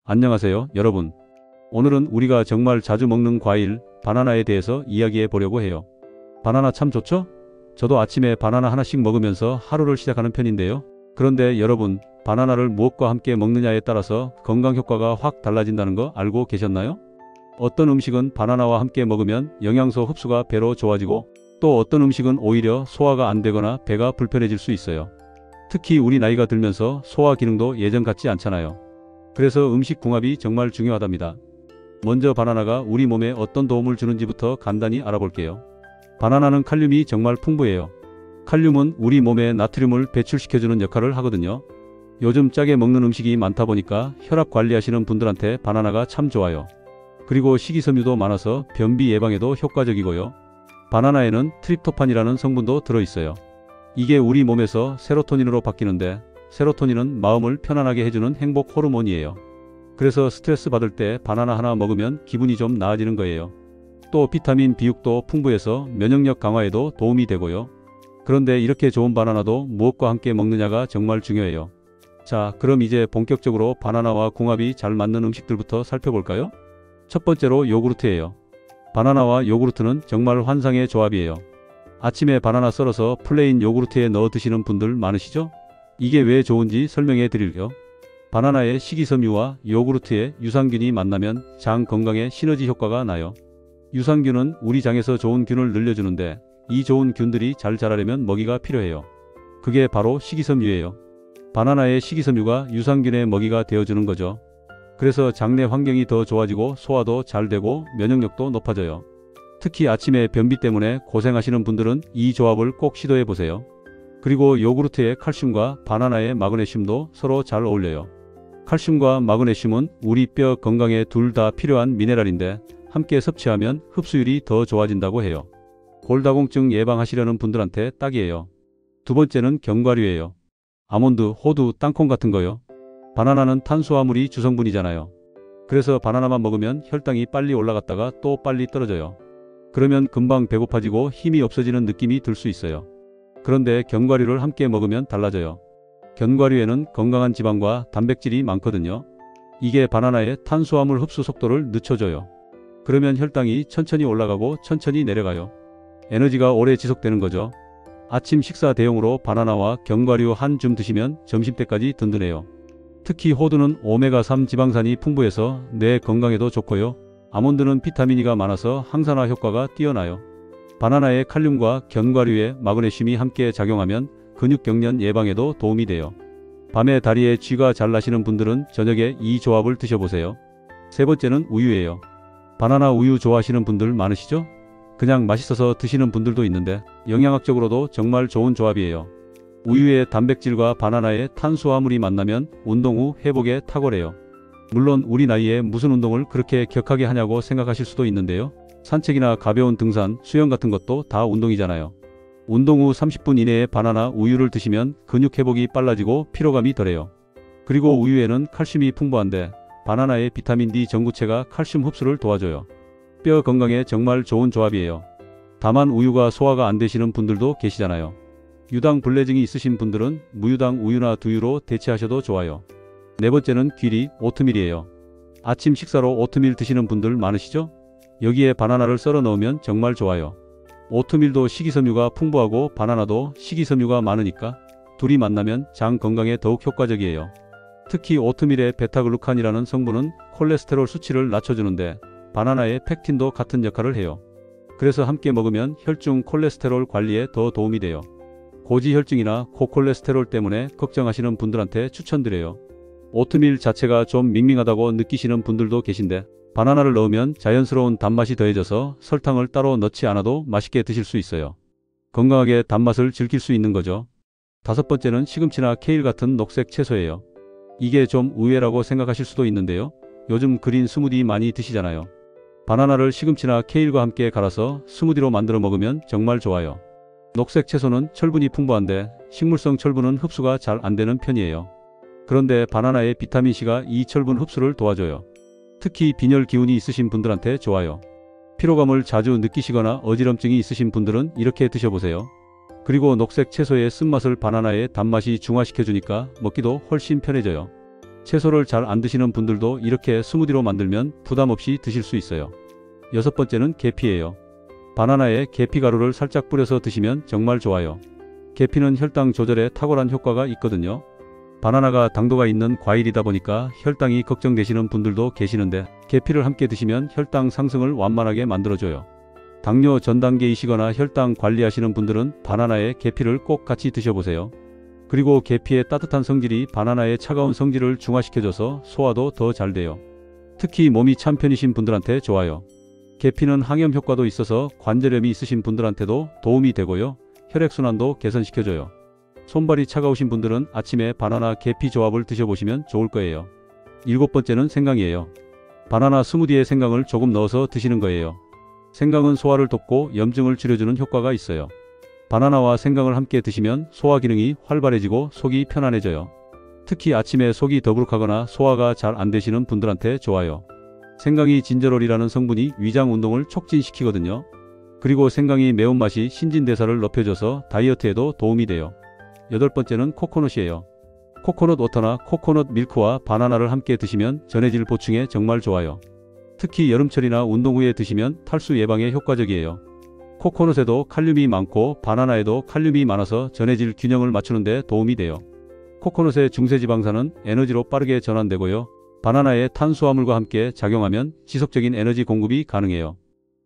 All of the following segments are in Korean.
안녕하세요, 여러분. 오늘은 우리가 정말 자주 먹는 과일, 바나나에 대해서 이야기해 보려고 해요. 바나나 참 좋죠? 저도 아침에 바나나 하나씩 먹으면서 하루를 시작하는 편인데요. 그런데 여러분, 바나나를 무엇과 함께 먹느냐에 따라서 건강 효과가 확 달라진다는 거 알고 계셨나요? 어떤 음식은 바나나와 함께 먹으면 영양소 흡수가 배로 좋아지고, 또 어떤 음식은 오히려 소화가 안 되거나 배가 불편해질 수 있어요. 특히 우리 나이가 들면서 소화 기능도 예전 같지 않잖아요. 그래서 음식 궁합이 정말 중요하답니다. 먼저 바나나가 우리 몸에 어떤 도움을 주는지부터 간단히 알아볼게요. 바나나는 칼륨이 정말 풍부해요. 칼륨은 우리 몸에 나트륨을 배출시켜주는 역할을 하거든요. 요즘 짜게 먹는 음식이 많다 보니까 혈압 관리하시는 분들한테 바나나가 참 좋아요. 그리고 식이섬유도 많아서 변비 예방에도 효과적이고요. 바나나에는 트립토판이라는 성분도 들어있어요. 이게 우리 몸에서 세로토닌으로 바뀌는데, 세로토닌은 마음을 편안하게 해주는 행복 호르몬이에요. 그래서 스트레스 받을 때 바나나 하나 먹으면 기분이 좀 나아지는 거예요. 또 비타민 B6도 풍부해서 면역력 강화에도 도움이 되고요. 그런데 이렇게 좋은 바나나도 무엇과 함께 먹느냐가 정말 중요해요. 자, 그럼 이제 본격적으로 바나나와 궁합이 잘 맞는 음식들부터 살펴볼까요? 첫 번째로 요구르트예요. 바나나와 요구르트는 정말 환상의 조합이에요. 아침에 바나나 썰어서 플레인 요구르트에 넣어 드시는 분들 많으시죠? 이게 왜 좋은지 설명해 드릴게요. 바나나의 식이섬유와 요구르트의 유산균이 만나면 장 건강에 시너지 효과가 나요. 유산균은 우리 장에서 좋은 균을 늘려주는데, 이 좋은 균들이 잘 자라려면 먹이가 필요해요. 그게 바로 식이섬유예요. 바나나의 식이섬유가 유산균의 먹이가 되어주는 거죠. 그래서 장내 환경이 더 좋아지고 소화도 잘 되고 면역력도 높아져요. 특히 아침에 변비 때문에 고생하시는 분들은 이 조합을 꼭 시도해 보세요. 그리고 요구르트의 칼슘과 바나나의 마그네슘도 서로 잘 어울려요. 칼슘과 마그네슘은 우리 뼈 건강에 둘 다 필요한 미네랄인데, 함께 섭취하면 흡수율이 더 좋아진다고 해요. 골다공증 예방하시려는 분들한테 딱이에요. 두 번째는 견과류예요. 아몬드, 호두, 땅콩 같은 거요. 바나나는 탄수화물이 주성분이잖아요. 그래서 바나나만 먹으면 혈당이 빨리 올라갔다가 또 빨리 떨어져요. 그러면 금방 배고파지고 힘이 없어지는 느낌이 들 수 있어요. 그런데 견과류를 함께 먹으면 달라져요. 견과류에는 건강한 지방과 단백질이 많거든요. 이게 바나나의 탄수화물 흡수 속도를 늦춰줘요. 그러면 혈당이 천천히 올라가고 천천히 내려가요. 에너지가 오래 지속되는 거죠. 아침 식사 대용으로 바나나와 견과류 한 줌 드시면 점심때까지 든든해요. 특히 호두는 오메가3 지방산이 풍부해서 뇌 건강에도 좋고요. 아몬드는 비타민 E가 많아서 항산화 효과가 뛰어나요. 바나나의 칼륨과 견과류의 마그네슘이 함께 작용하면 근육 경련 예방에도 도움이 돼요. 밤에 다리에 쥐가 잘 나시는 분들은 저녁에 이 조합을 드셔보세요. 세 번째는 우유예요. 바나나 우유 좋아하시는 분들 많으시죠? 그냥 맛있어서 드시는 분들도 있는데, 영양학적으로도 정말 좋은 조합이에요. 우유의 단백질과 바나나의 탄수화물이 만나면 운동 후 회복에 탁월해요. 물론 우리 나이에 무슨 운동을 그렇게 격하게 하냐고 생각하실 수도 있는데요. 산책이나 가벼운 등산, 수영 같은 것도 다 운동이잖아요. 운동 후 30분 이내에 바나나 우유를 드시면 근육 회복이 빨라지고 피로감이 덜해요. 그리고 우유에는 칼슘이 풍부한데, 바나나의 비타민 D 전구체가 칼슘 흡수를 도와줘요. 뼈 건강에 정말 좋은 조합이에요. 다만 우유가 소화가 안 되시는 분들도 계시잖아요. 유당 불내증이 있으신 분들은 무유당 우유나 두유로 대체하셔도 좋아요. 네 번째는 귀리, 오트밀이에요. 아침 식사로 오트밀 드시는 분들 많으시죠? 여기에 바나나를 썰어 넣으면 정말 좋아요. 오트밀도 식이섬유가 풍부하고 바나나도 식이섬유가 많으니까 둘이 만나면 장 건강에 더욱 효과적이에요. 특히 오트밀의 베타글루칸이라는 성분은 콜레스테롤 수치를 낮춰주는데, 바나나의 펙틴도 같은 역할을 해요. 그래서 함께 먹으면 혈중 콜레스테롤 관리에 더 도움이 돼요. 고지혈증이나 고콜레스테롤 때문에 걱정하시는 분들한테 추천드려요. 오트밀 자체가 좀 밍밍하다고 느끼시는 분들도 계신데, 바나나를 넣으면 자연스러운 단맛이 더해져서 설탕을 따로 넣지 않아도 맛있게 드실 수 있어요. 건강하게 단맛을 즐길 수 있는 거죠. 다섯 번째는 시금치나 케일 같은 녹색 채소예요. 이게 좀 의외라고 생각하실 수도 있는데요. 요즘 그린 스무디 많이 드시잖아요. 바나나를 시금치나 케일과 함께 갈아서 스무디로 만들어 먹으면 정말 좋아요. 녹색 채소는 철분이 풍부한데, 식물성 철분은 흡수가 잘 안 되는 편이에요. 그런데 바나나의 비타민C가 이 철분 흡수를 도와줘요. 특히 빈혈 기운이 있으신 분들한테 좋아요. 피로감을 자주 느끼시거나 어지럼증이 있으신 분들은 이렇게 드셔보세요. 그리고 녹색 채소의 쓴맛을 바나나의 단맛이 중화시켜주니까 먹기도 훨씬 편해져요. 채소를 잘 안 드시는 분들도 이렇게 스무디로 만들면 부담 없이 드실 수 있어요. 여섯 번째는 계피예요. 바나나에 계피 가루를 살짝 뿌려서 드시면 정말 좋아요. 계피는 혈당 조절에 탁월한 효과가 있거든요. 바나나가 당도가 있는 과일이다 보니까 혈당이 걱정되시는 분들도 계시는데 계피를 함께 드시면 혈당 상승을 완만하게 만들어줘요. 당뇨 전 단계이시거나 혈당 관리하시는 분들은 바나나에 계피를 꼭 같이 드셔보세요. 그리고 계피의 따뜻한 성질이 바나나의 차가운 성질을 중화시켜줘서 소화도 더 잘 돼요. 특히 몸이 찬 편이신 분들한테 좋아요. 계피는 항염 효과도 있어서 관절염이 있으신 분들한테도 도움이 되고요. 혈액순환도 개선시켜줘요. 손발이 차가우신 분들은 아침에 바나나 계피 조합을 드셔보시면 좋을 거예요. 일곱 번째는 생강이에요. 바나나 스무디에 생강을 조금 넣어서 드시는 거예요. 생강은 소화를 돕고 염증을 줄여주는 효과가 있어요. 바나나와 생강을 함께 드시면 소화 기능이 활발해지고 속이 편안해져요. 특히 아침에 속이 더부룩하거나 소화가 잘 안 되시는 분들한테 좋아요. 생강이 진저롤이라는 성분이 위장 운동을 촉진시키거든요. 그리고 생강이 매운맛이 신진대사를 높여줘서 다이어트에도 도움이 돼요. 여덟 번째는 코코넛이에요. 코코넛 워터나 코코넛 밀크와 바나나를 함께 드시면 전해질 보충에 정말 좋아요. 특히 여름철이나 운동 후에 드시면 탈수 예방에 효과적이에요. 코코넛에도 칼륨이 많고 바나나에도 칼륨이 많아서 전해질 균형을 맞추는 데 도움이 돼요. 코코넛의 중세지방산은 에너지로 빠르게 전환되고요. 바나나의 탄수화물과 함께 작용하면 지속적인 에너지 공급이 가능해요.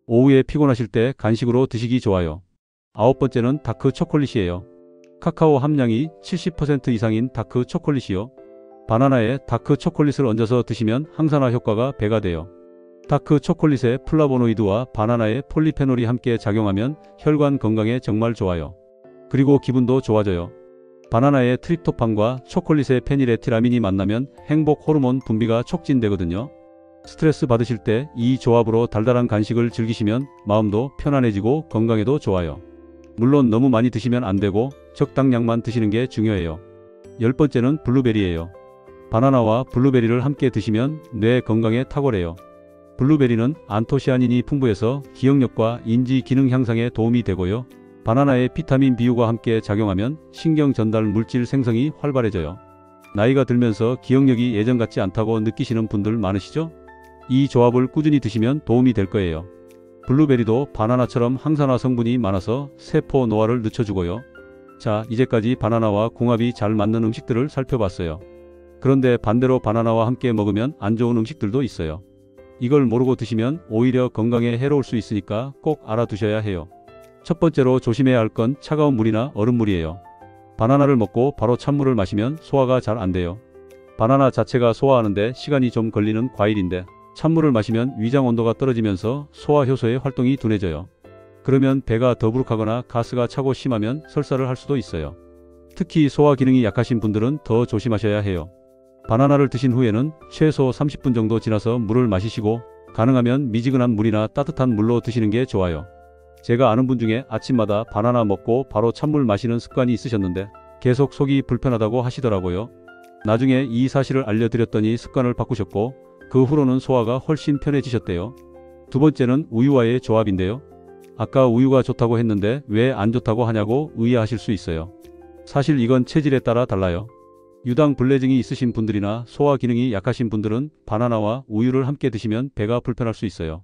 오후에 피곤하실 때 간식으로 드시기 좋아요. 아홉 번째는 다크 초콜릿이에요. 카카오 함량이 70% 이상인 다크 초콜릿이요. 바나나에 다크 초콜릿을 얹어서 드시면 항산화 효과가 배가 돼요. 다크 초콜릿의 플라보노이드와 바나나의 폴리페놀이 함께 작용하면 혈관 건강에 정말 좋아요. 그리고 기분도 좋아져요. 바나나의 트립토판과 초콜릿의 페닐에티라민이 만나면 행복 호르몬 분비가 촉진되거든요. 스트레스 받으실 때 이 조합으로 달달한 간식을 즐기시면 마음도 편안해지고 건강에도 좋아요. 물론 너무 많이 드시면 안 되고 적당량만 드시는 게 중요해요. 열 번째는 블루베리예요. 바나나와 블루베리를 함께 드시면 뇌 건강에 탁월해요. 블루베리는 안토시아닌이 풍부해서 기억력과 인지 기능 향상에 도움이 되고요. 바나나의 비타민 B유가 함께 작용하면 신경 전달 물질 생성이 활발해져요. 나이가 들면서 기억력이 예전 같지 않다고 느끼시는 분들 많으시죠? 이 조합을 꾸준히 드시면 도움이 될 거예요. 블루베리도 바나나처럼 항산화 성분이 많아서 세포 노화를 늦춰주고요. 자, 이제까지 바나나와 궁합이 잘 맞는 음식들을 살펴봤어요. 그런데 반대로 바나나와 함께 먹으면 안 좋은 음식들도 있어요. 이걸 모르고 드시면 오히려 건강에 해로울 수 있으니까 꼭 알아두셔야 해요. 첫 번째로 조심해야 할 건 차가운 물이나 얼음물이에요. 바나나를 먹고 바로 찬물을 마시면 소화가 잘 안 돼요. 바나나 자체가 소화하는데 시간이 좀 걸리는 과일인데 찬물을 마시면 위장 온도가 떨어지면서 소화 효소의 활동이 둔해져요. 그러면 배가 더부룩하거나 가스가 차고 심하면 설사를 할 수도 있어요. 특히 소화 기능이 약하신 분들은 더 조심하셔야 해요. 바나나를 드신 후에는 최소 30분 정도 지나서 물을 마시시고 가능하면 미지근한 물이나 따뜻한 물로 드시는 게 좋아요. 제가 아는 분 중에 아침마다 바나나 먹고 바로 찬물 마시는 습관이 있으셨는데 계속 속이 불편하다고 하시더라고요. 나중에 이 사실을 알려드렸더니 습관을 바꾸셨고 그 후로는 소화가 훨씬 편해지셨대요. 두 번째는 우유와의 조합인데요. 아까 우유가 좋다고 했는데 왜 안 좋다고 하냐고 의아하실 수 있어요. 사실 이건 체질에 따라 달라요. 유당 불내증이 있으신 분들이나 소화 기능이 약하신 분들은 바나나와 우유를 함께 드시면 배가 불편할 수 있어요.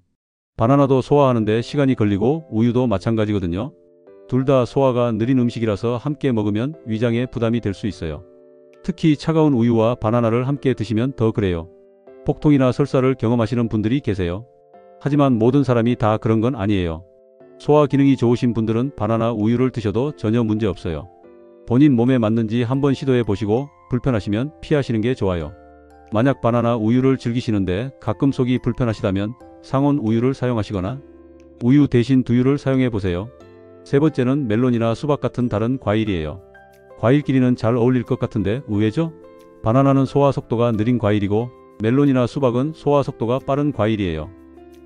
바나나도 소화하는데 시간이 걸리고 우유도 마찬가지거든요. 둘 다 소화가 느린 음식이라서 함께 먹으면 위장에 부담이 될 수 있어요. 특히 차가운 우유와 바나나를 함께 드시면 더 그래요. 복통이나 설사를 경험하시는 분들이 계세요. 하지만 모든 사람이 다 그런 건 아니에요. 소화 기능이 좋으신 분들은 바나나 우유를 드셔도 전혀 문제 없어요. 본인 몸에 맞는지 한번 시도해 보시고 불편하시면 피하시는 게 좋아요. 만약 바나나 우유를 즐기시는데 가끔 속이 불편하시다면 상온 우유를 사용하시거나 우유 대신 두유를 사용해 보세요. 세 번째는 멜론이나 수박 같은 다른 과일이에요. 과일끼리는 잘 어울릴 것 같은데 의외죠? 바나나는 소화 속도가 느린 과일이고 멜론이나 수박은 소화 속도가 빠른 과일이에요.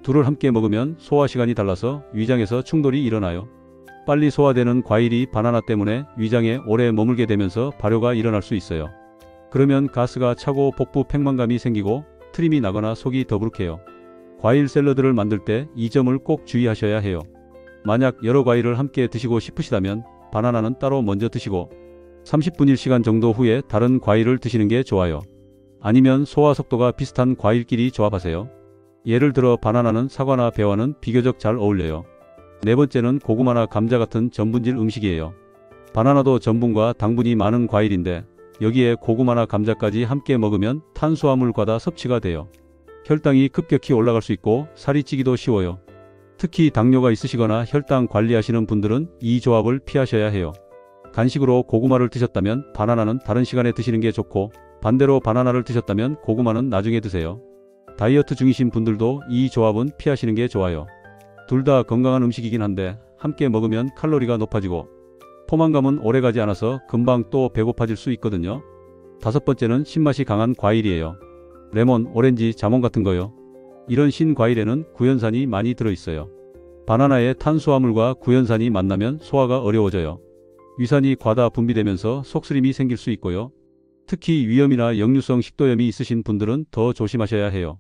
둘을 함께 먹으면 소화 시간이 달라서 위장에서 충돌이 일어나요. 빨리 소화되는 과일이 바나나 때문에 위장에 오래 머물게 되면서 발효가 일어날 수 있어요. 그러면 가스가 차고 복부 팽만감이 생기고 트림이 나거나 속이 더부룩해요. 과일 샐러드를 만들 때 이 점을 꼭 주의하셔야 해요. 만약 여러 과일을 함께 드시고 싶으시다면 바나나는 따로 먼저 드시고 30분일 시간 정도 후에 다른 과일을 드시는 게 좋아요. 아니면 소화 속도가 비슷한 과일끼리 조합하세요. 예를 들어 바나나는 사과나 배와는 비교적 잘 어울려요. 네 번째는 고구마나 감자 같은 전분질 음식이에요. 바나나도 전분과 당분이 많은 과일인데 여기에 고구마나 감자까지 함께 먹으면 탄수화물 과다 섭취가 돼요. 혈당이 급격히 올라갈 수 있고 살이 찌기도 쉬워요. 특히 당뇨가 있으시거나 혈당 관리하시는 분들은 이 조합을 피하셔야 해요. 간식으로 고구마를 드셨다면 바나나는 다른 시간에 드시는 게 좋고, 반대로 바나나를 드셨다면 고구마는 나중에 드세요. 다이어트 중이신 분들도 이 조합은 피하시는 게 좋아요. 둘 다 건강한 음식이긴 한데 함께 먹으면 칼로리가 높아지고 포만감은 오래가지 않아서 금방 또 배고파질 수 있거든요. 다섯 번째는 신맛이 강한 과일이에요. 레몬, 오렌지, 자몽 같은 거요. 이런 신과일에는 구연산이 많이 들어있어요. 바나나의 탄수화물과 구연산이 만나면 소화가 어려워져요. 위산이 과다 분비되면서 속쓰림이 생길 수 있고요. 특히 위염이나 역류성 식도염이 있으신 분들은 더 조심하셔야 해요.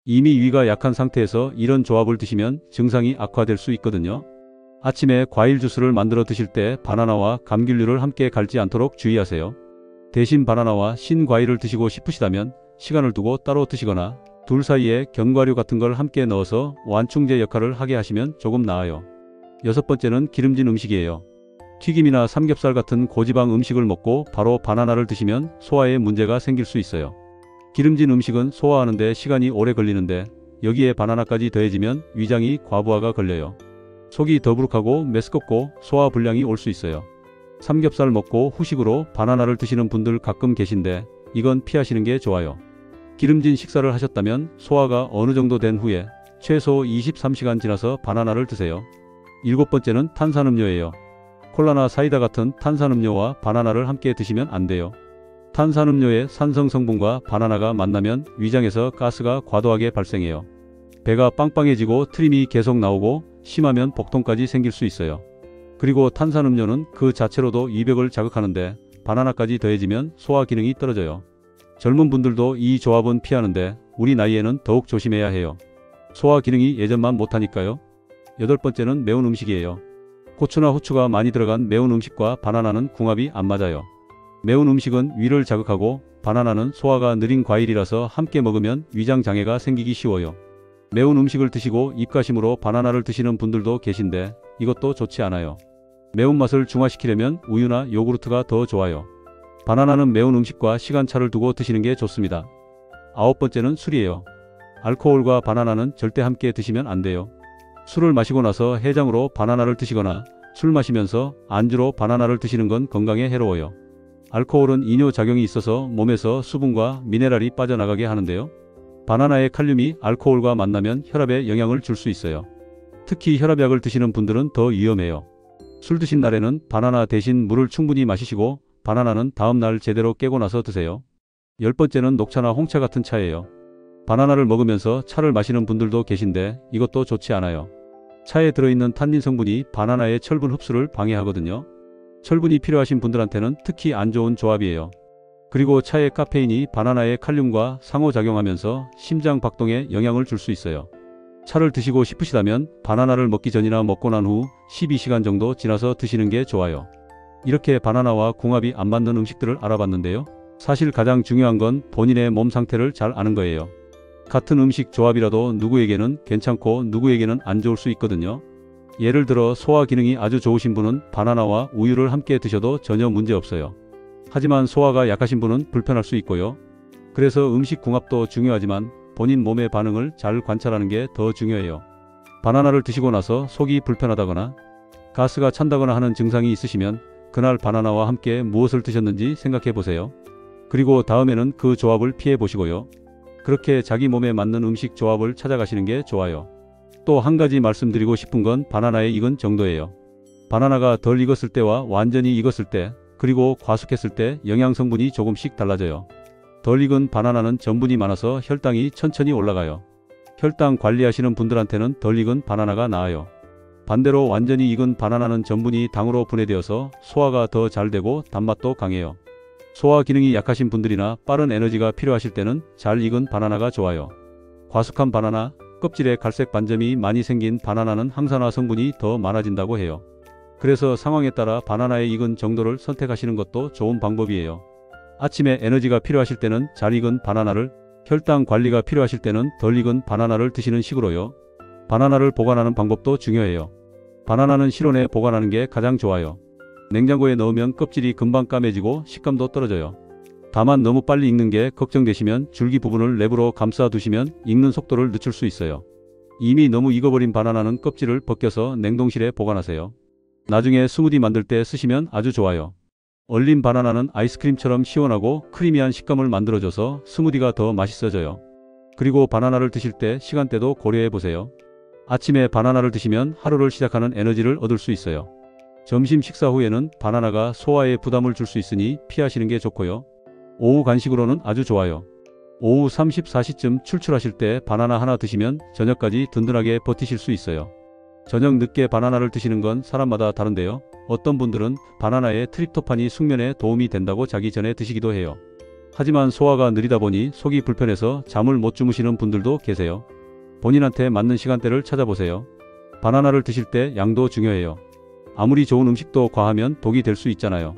이미 위가 약한 상태에서 이런 조합을 드시면 증상이 악화될 수 있거든요. 아침에 과일 주스를 만들어 드실 때 바나나와 감귤류를 함께 갈지 않도록 주의하세요. 대신 바나나와 신과일을 드시고 싶으시다면 시간을 두고 따로 드시거나 둘 사이에 견과류 같은 걸 함께 넣어서 완충제 역할을 하게 하시면 조금 나아요. 여섯 번째는 기름진 음식이에요. 튀김이나 삼겹살 같은 고지방 음식을 먹고 바로 바나나를 드시면 소화에 문제가 생길 수 있어요. 기름진 음식은 소화하는데 시간이 오래 걸리는데 여기에 바나나까지 더해지면 위장이 과부하가 걸려요. 속이 더부룩하고 메스껍고 소화 불량이 올 수 있어요. 삼겹살 먹고 후식으로 바나나를 드시는 분들 가끔 계신데 이건 피하시는 게 좋아요. 기름진 식사를 하셨다면 소화가 어느 정도 된 후에 최소 23시간 지나서 바나나를 드세요. 일곱 번째는 탄산음료예요. 콜라나 사이다 같은 탄산음료와 바나나를 함께 드시면 안 돼요. 탄산음료의 산성 성분과 바나나가 만나면 위장에서 가스가 과도하게 발생해요. 배가 빵빵해지고 트림이 계속 나오고 심하면 복통까지 생길 수 있어요. 그리고 탄산음료는 그 자체로도 위벽을 자극하는데 바나나까지 더해지면 소화 기능이 떨어져요. 젊은 분들도 이 조합은 피하는데 우리 나이에는 더욱 조심해야 해요. 소화 기능이 예전만 못하니까요. 여덟 번째는 매운 음식이에요. 고추나 후추가 많이 들어간 매운 음식과 바나나는 궁합이 안 맞아요. 매운 음식은 위를 자극하고 바나나는 소화가 느린 과일이라서 함께 먹으면 위장 장애가 생기기 쉬워요. 매운 음식을 드시고 입가심으로 바나나를 드시는 분들도 계신데 이것도 좋지 않아요. 매운맛을 중화시키려면 우유나 요구르트가 더 좋아요. 바나나는 매운 음식과 시간차를 두고 드시는 게 좋습니다. 아홉 번째는 술이에요. 알코올과 바나나는 절대 함께 드시면 안 돼요. 술을 마시고 나서 해장으로 바나나를 드시거나 술 마시면서 안주로 바나나를 드시는 건 건강에 해로워요. 알코올은 이뇨작용이 있어서 몸에서 수분과 미네랄이 빠져나가게 하는데요. 바나나의 칼륨이 알코올과 만나면 혈압에 영향을 줄 수 있어요. 특히 혈압약을 드시는 분들은 더 위험해요. 술 드신 날에는 바나나 대신 물을 충분히 마시시고 바나나는 다음날 제대로 깨고 나서 드세요. 열 번째는 녹차나 홍차 같은 차예요. 바나나를 먹으면서 차를 마시는 분들도 계신데 이것도 좋지 않아요. 차에 들어있는 탄닌 성분이 바나나의 철분 흡수를 방해하거든요. 철분이 필요하신 분들한테는 특히 안 좋은 조합이에요. 그리고 차의 카페인이 바나나의 칼륨과 상호작용하면서 심장 박동에 영향을 줄 수 있어요. 차를 드시고 싶으시다면 바나나를 먹기 전이나 먹고 난 후 12시간 정도 지나서 드시는 게 좋아요. 이렇게 바나나와 궁합이 안 맞는 음식들을 알아봤는데요. 사실 가장 중요한 건 본인의 몸 상태를 잘 아는 거예요. 같은 음식 조합이라도 누구에게는 괜찮고 누구에게는 안 좋을 수 있거든요. 예를 들어 소화 기능이 아주 좋으신 분은 바나나와 우유를 함께 드셔도 전혀 문제 없어요. 하지만 소화가 약하신 분은 불편할 수 있고요. 그래서 음식 궁합도 중요하지만 본인 몸의 반응을 잘 관찰하는 게 더 중요해요. 바나나를 드시고 나서 속이 불편하다거나 가스가 찬다거나 하는 증상이 있으시면 그날 바나나와 함께 무엇을 드셨는지 생각해 보세요. 그리고 다음에는 그 조합을 피해 보시고요. 그렇게 자기 몸에 맞는 음식 조합을 찾아가시는 게 좋아요. 또 한 가지 말씀드리고 싶은 건 바나나의 익은 정도예요. 바나나가 덜 익었을 때와 완전히 익었을 때 그리고 과숙했을 때 영양 성분이 조금씩 달라져요. 덜 익은 바나나는 전분이 많아서 혈당이 천천히 올라가요. 혈당 관리하시는 분들한테는 덜 익은 바나나가 나아요. 반대로 완전히 익은 바나나는 전분이 당으로 분해되어서 소화가 더 잘 되고 단맛도 강해요. 소화 기능이 약하신 분들이나 빠른 에너지가 필요하실 때는 잘 익은 바나나가 좋아요. 과숙한 바나나, 껍질에 갈색 반점이 많이 생긴 바나나는 항산화 성분이 더 많아진다고 해요. 그래서 상황에 따라 바나나의 익은 정도를 선택하시는 것도 좋은 방법이에요. 아침에 에너지가 필요하실 때는 잘 익은 바나나를, 혈당 관리가 필요하실 때는 덜 익은 바나나를 드시는 식으로요. 바나나를 보관하는 방법도 중요해요. 바나나는 실온에 보관하는 게 가장 좋아요. 냉장고에 넣으면 껍질이 금방 까매지고 식감도 떨어져요. 다만 너무 빨리 익는 게 걱정되시면 줄기 부분을 랩으로 감싸 두시면 익는 속도를 늦출 수 있어요. 이미 너무 익어버린 바나나는 껍질을 벗겨서 냉동실에 보관하세요. 나중에 스무디 만들 때 쓰시면 아주 좋아요. 얼린 바나나는 아이스크림처럼 시원하고 크리미한 식감을 만들어줘서 스무디가 더 맛있어져요. 그리고 바나나를 드실 때 시간대도 고려해 보세요. 아침에 바나나를 드시면 하루를 시작하는 에너지를 얻을 수 있어요. 점심 식사 후에는 바나나가 소화에 부담을 줄 수 있으니 피하시는 게 좋고요. 오후 간식으로는 아주 좋아요. 오후 34시쯤 출출하실 때 바나나 하나 드시면 저녁까지 든든하게 버티실 수 있어요. 저녁 늦게 바나나를 드시는 건 사람마다 다른데요. 어떤 분들은 바나나에 트립토판이 숙면에 도움이 된다고 자기 전에 드시기도 해요. 하지만 소화가 느리다 보니 속이 불편해서 잠을 못 주무시는 분들도 계세요. 본인한테 맞는 시간대를 찾아보세요. 바나나를 드실 때 양도 중요해요. 아무리 좋은 음식도 과하면 독이 될 수 있잖아요.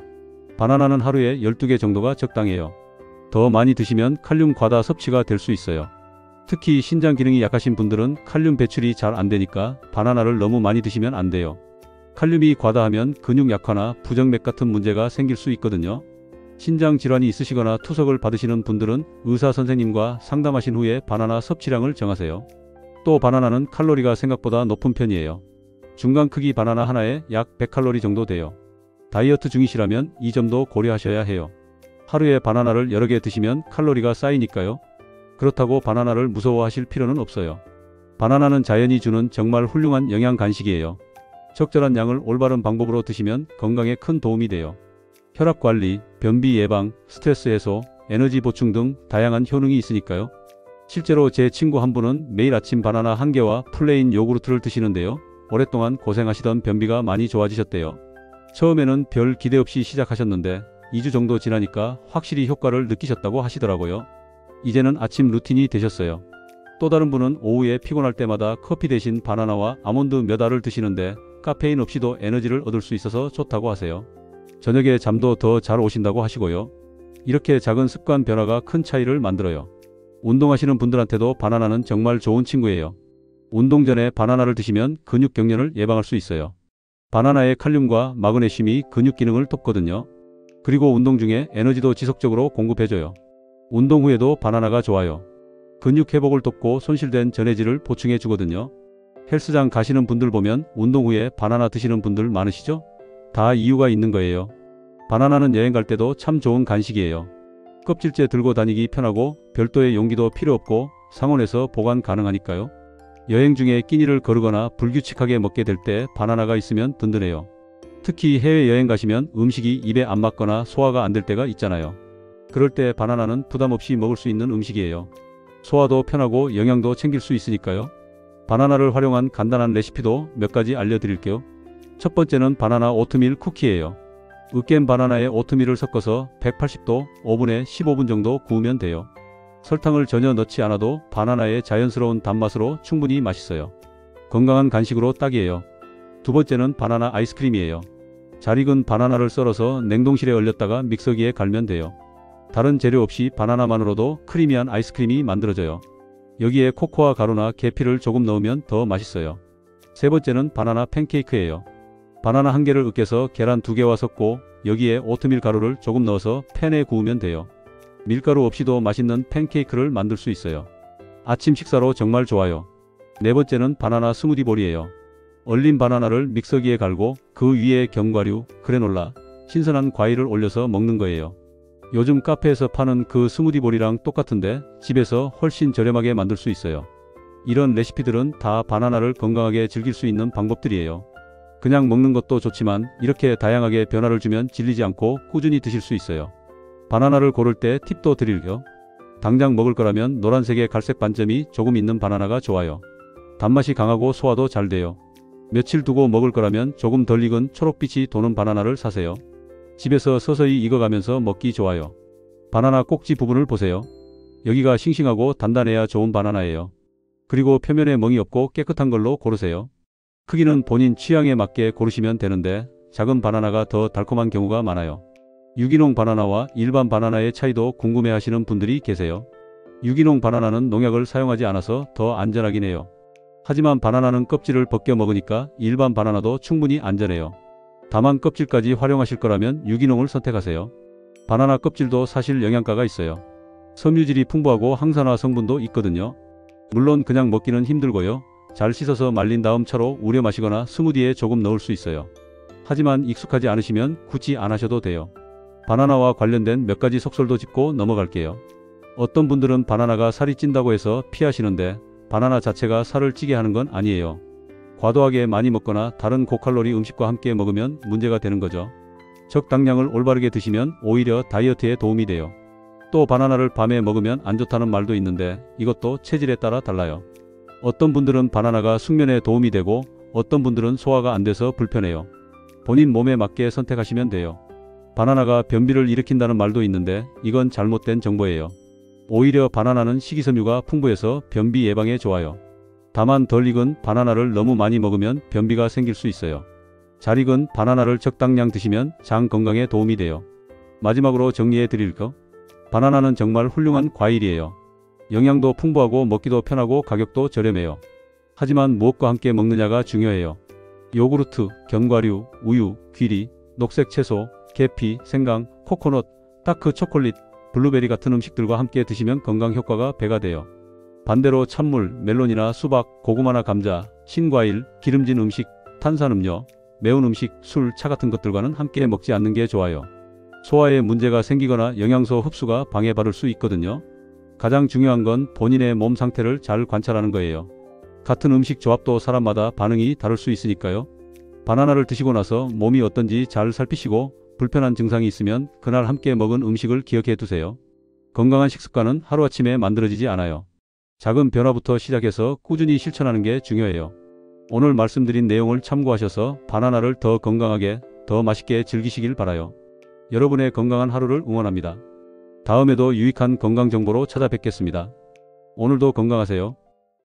바나나는 하루에 12개 정도가 적당해요. 더 많이 드시면 칼륨 과다 섭취가 될 수 있어요. 특히 신장 기능이 약하신 분들은 칼륨 배출이 잘 안 되니까 바나나를 너무 많이 드시면 안 돼요. 칼륨이 과다하면 근육 약화나 부정맥 같은 문제가 생길 수 있거든요. 신장 질환이 있으시거나 투석을 받으시는 분들은 의사 선생님과 상담하신 후에 바나나 섭취량을 정하세요. 또 바나나는 칼로리가 생각보다 높은 편이에요. 중간 크기 바나나 하나에 약 100칼로리 정도 돼요. 다이어트 중이시라면 이 점도 고려하셔야 해요. 하루에 바나나를 여러 개 드시면 칼로리가 쌓이니까요. 그렇다고 바나나를 무서워하실 필요는 없어요. 바나나는 자연이 주는 정말 훌륭한 영양 간식이에요. 적절한 양을 올바른 방법으로 드시면 건강에 큰 도움이 돼요. 혈압 관리, 변비 예방, 스트레스 해소, 에너지 보충 등 다양한 효능이 있으니까요. 실제로 제 친구 한 분은 매일 아침 바나나 한 개와 플레인 요구르트를 드시는데요. 오랫동안 고생하시던 변비가 많이 좋아지셨대요. 처음에는 별 기대 없이 시작하셨는데 2주 정도 지나니까 확실히 효과를 느끼셨다고 하시더라고요. 이제는 아침 루틴이 되셨어요. 또 다른 분은 오후에 피곤할 때마다 커피 대신 바나나와 아몬드 몇 알을 드시는데 카페인 없이도 에너지를 얻을 수 있어서 좋다고 하세요. 저녁에 잠도 더 잘 오신다고 하시고요. 이렇게 작은 습관 변화가 큰 차이를 만들어요. 운동하시는 분들한테도 바나나는 정말 좋은 친구예요. 운동 전에 바나나를 드시면 근육 경련을 예방할 수 있어요. 바나나의 칼륨과 마그네슘이 근육 기능을 돕거든요. 그리고 운동 중에 에너지도 지속적으로 공급해줘요. 운동 후에도 바나나가 좋아요. 근육 회복을 돕고 손실된 전해질을 보충해 주거든요. 헬스장 가시는 분들 보면 운동 후에 바나나 드시는 분들 많으시죠? 다 이유가 있는 거예요. 바나나는 여행 갈 때도 참 좋은 간식이에요. 껍질째 들고 다니기 편하고 별도의 용기도 필요 없고 상온에서 보관 가능하니까요. 여행 중에 끼니를 거르거나 불규칙하게 먹게 될 때 바나나가 있으면 든든해요. 특히 해외여행 가시면 음식이 입에 안 맞거나 소화가 안 될 때가 있잖아요. 그럴 때 바나나는 부담 없이 먹을 수 있는 음식이에요. 소화도 편하고 영양도 챙길 수 있으니까요. 바나나를 활용한 간단한 레시피도 몇 가지 알려드릴게요. 첫 번째는 바나나 오트밀 쿠키예요. 으깬 바나나에 오트밀을 섞어서 180도 오븐에 15분 정도 구우면 돼요. 설탕을 전혀 넣지 않아도 바나나의 자연스러운 단맛으로 충분히 맛있어요. 건강한 간식으로 딱이에요. 두 번째는 바나나 아이스크림이에요. 잘 익은 바나나를 썰어서 냉동실에 얼렸다가 믹서기에 갈면 돼요. 다른 재료 없이 바나나만으로도 크리미한 아이스크림이 만들어져요. 여기에 코코아 가루나 계피를 조금 넣으면 더 맛있어요. 세 번째는 바나나 팬케이크예요. 바나나 한 개를 으깨서 계란 2개와 섞고 여기에 오트밀 가루를 조금 넣어서 팬에 구우면 돼요. 밀가루 없이도 맛있는 팬케이크를 만들 수 있어요. 아침 식사로 정말 좋아요. 네 번째는 바나나 스무디 볼이에요. 얼린 바나나를 믹서기에 갈고 그 위에 견과류, 그래놀라, 신선한 과일을 올려서 먹는 거예요. 요즘 카페에서 파는 그 스무디 볼이랑 똑같은데 집에서 훨씬 저렴하게 만들 수 있어요. 이런 레시피들은 다 바나나를 건강하게 즐길 수 있는 방법들이에요. 그냥 먹는 것도 좋지만 이렇게 다양하게 변화를 주면 질리지 않고 꾸준히 드실 수 있어요. 바나나를 고를 때 팁도 드릴게요. 당장 먹을 거라면 노란색의 갈색 반점이 조금 있는 바나나가 좋아요. 단맛이 강하고 소화도 잘 돼요. 며칠 두고 먹을 거라면 조금 덜 익은 초록빛이 도는 바나나를 사세요. 집에서 서서히 익어가면서 먹기 좋아요. 바나나 꼭지 부분을 보세요. 여기가 싱싱하고 단단해야 좋은 바나나예요. 그리고 표면에 멍이 없고 깨끗한 걸로 고르세요. 크기는 본인 취향에 맞게 고르시면 되는데 작은 바나나가 더 달콤한 경우가 많아요. 유기농 바나나와 일반 바나나의 차이도 궁금해하시는 분들이 계세요. 유기농 바나나는 농약을 사용하지 않아서 더 안전하긴 해요. 하지만 바나나는 껍질을 벗겨 먹으니까 일반 바나나도 충분히 안전해요. 다만 껍질까지 활용하실 거라면 유기농을 선택하세요. 바나나 껍질도 사실 영양가가 있어요. 섬유질이 풍부하고 항산화 성분도 있거든요. 물론 그냥 먹기는 힘들고요. 잘 씻어서 말린 다음 차로 우려 마시거나 스무디에 조금 넣을 수 있어요. 하지만 익숙하지 않으시면 굳이 안 하셔도 돼요. 바나나와 관련된 몇 가지 속설도 짚고 넘어갈게요. 어떤 분들은 바나나가 살이 찐다고 해서 피하시는데 바나나 자체가 살을 찌게 하는 건 아니에요. 과도하게 많이 먹거나 다른 고칼로리 음식과 함께 먹으면 문제가 되는 거죠. 적당량을 올바르게 드시면 오히려 다이어트에 도움이 돼요. 또 바나나를 밤에 먹으면 안 좋다는 말도 있는데 이것도 체질에 따라 달라요. 어떤 분들은 바나나가 숙면에 도움이 되고 어떤 분들은 소화가 안 돼서 불편해요. 본인 몸에 맞게 선택하시면 돼요. 바나나가 변비를 일으킨다는 말도 있는데 이건 잘못된 정보예요. 오히려 바나나는 식이섬유가 풍부해서 변비 예방에 좋아요. 다만 덜 익은 바나나를 너무 많이 먹으면 변비가 생길 수 있어요. 잘 익은 바나나를 적당량 드시면 장 건강에 도움이 돼요. 마지막으로 정리해 드릴 거. 바나나는 정말 훌륭한 과일이에요. 영양도 풍부하고 먹기도 편하고 가격도 저렴해요. 하지만 무엇과 함께 먹느냐가 중요해요. 요구르트, 견과류, 우유, 귀리, 녹색 채소, 계피, 생강, 코코넛, 다크 초콜릿, 블루베리 같은 음식들과 함께 드시면 건강 효과가 배가 돼요. 반대로 찬물, 멜론이나 수박, 고구마나 감자, 신과일, 기름진 음식, 탄산음료, 매운 음식, 술, 차 같은 것들과는 함께 먹지 않는 게 좋아요. 소화에 문제가 생기거나 영양소 흡수가 방해받을 수 있거든요. 가장 중요한 건 본인의 몸 상태를 잘 관찰하는 거예요. 같은 음식 조합도 사람마다 반응이 다를 수 있으니까요. 바나나를 드시고 나서 몸이 어떤지 잘 살피시고 불편한 증상이 있으면 그날 함께 먹은 음식을 기억해 두세요. 건강한 식습관은 하루아침에 만들어지지 않아요. 작은 변화부터 시작해서 꾸준히 실천하는 게 중요해요. 오늘 말씀드린 내용을 참고하셔서 바나나를 더 건강하게, 더 맛있게 즐기시길 바라요. 여러분의 건강한 하루를 응원합니다. 다음에도 유익한 건강 정보로 찾아뵙겠습니다. 오늘도 건강하세요.